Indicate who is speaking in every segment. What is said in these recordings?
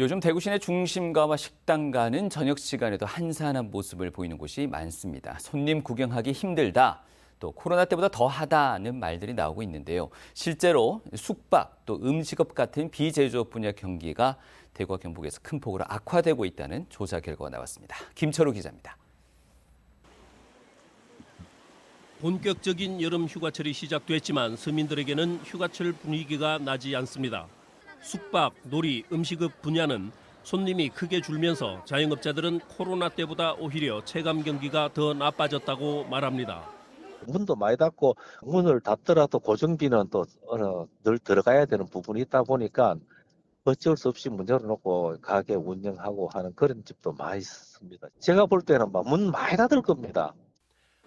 Speaker 1: 요즘 대구 시내 중심가와 식당가는 저녁 시간에도 한산한 모습을 보이는 곳이 많습니다. 손님 구경하기 힘들다, 또 코로나 때보다 더하다는 말들이 나오고 있는데요. 실제로 숙박, 또 음식업 같은 비제조업 분야 경기가 대구와 경북에서 큰 폭으로 악화되고 있다는 조사 결과가 나왔습니다. 김철우 기자입니다.
Speaker 2: 본격적인 여름 휴가철이 시작됐지만 서민들에게는 휴가철 분위기가 나지 않습니다. 숙박, 놀이, 음식업 분야는 손님이 크게 줄면서 자영업자들은 코로나 때보다 오히려 체감 경기가 더 나빠졌다고 말합니다.
Speaker 3: 문도 많이 닫고 문을 닫더라도 고정비는 또 늘 들어가야 되는 부분이 있다 보니까 어쩔 수 없이 문 열어놓고 가게 운영하고 하는 그런 집도 많이 있습니다. 제가 볼 때는 문 많이 닫을 겁니다.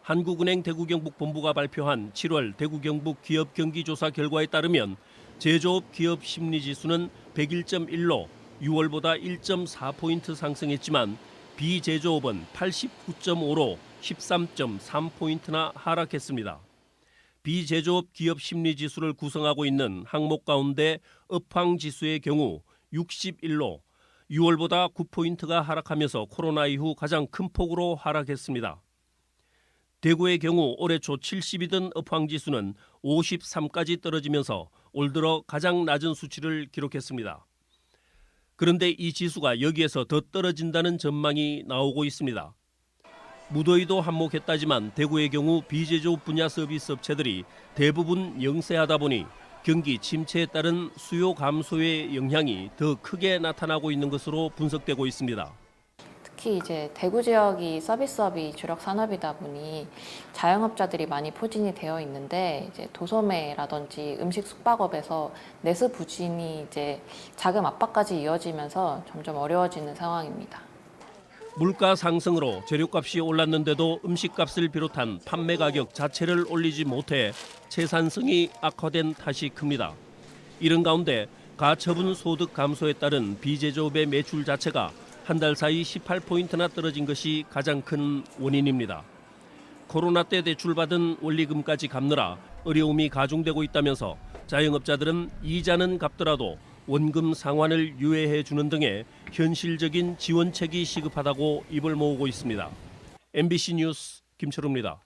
Speaker 2: 한국은행 대구경북본부가 발표한 7월 대구경북 기업 경기조사 결과에 따르면 제조업 기업 심리지수는 101.1로 6월보다 1.4포인트 상승했지만 비제조업은 89.5로 13.3포인트나 하락했습니다. 비제조업 기업 심리지수를 구성하고 있는 항목 가운데 업황지수의 경우 61로 6월보다 9포인트가 하락하면서 코로나 이후 가장 큰 폭으로 하락했습니다. 대구의 경우 올해 초 70이던 업황지수는 53까지 떨어지면서 올 들어 가장 낮은 수치를 기록했습니다. 그런데 이 지수가 여기에서 더 떨어진다는 전망이 나오고 있습니다. 무더위도 한몫했다지만 대구의 경우 비제조업 분야 서비스 업체들이 대부분 영세하다 보니 경기 침체에 따른 수요 감소의 영향이 더 크게 나타나고 있는 것으로 분석되고 있습니다.
Speaker 4: 특히 이제 대구 지역이 서비스업이 주력 산업이다 보니 자영업자들이 많이 포진이 되어 있는데 이제 도소매라든지 음식 숙박업에서 내수 부진이 이제 자금 압박까지 이어지면서 점점 어려워지는 상황입니다.
Speaker 2: 물가 상승으로 재료값이 올랐는데도 음식값을 비롯한 판매 가격 자체를 올리지 못해 채산성이 악화된 탓이 큽니다. 이런 가운데 가처분 소득 감소에 따른 비제조업의 매출 자체가 한 달 사이 18포인트나 떨어진 것이 가장 큰 원인입니다. 코로나 때 대출받은 원리금까지 갚느라 어려움이 가중되고 있다면서 자영업자들은 이자는 갚더라도 원금 상환을 유예해 주는 등의 현실적인 지원책이 시급하다고 입을 모으고 있습니다. MBC 뉴스 김철우입니다.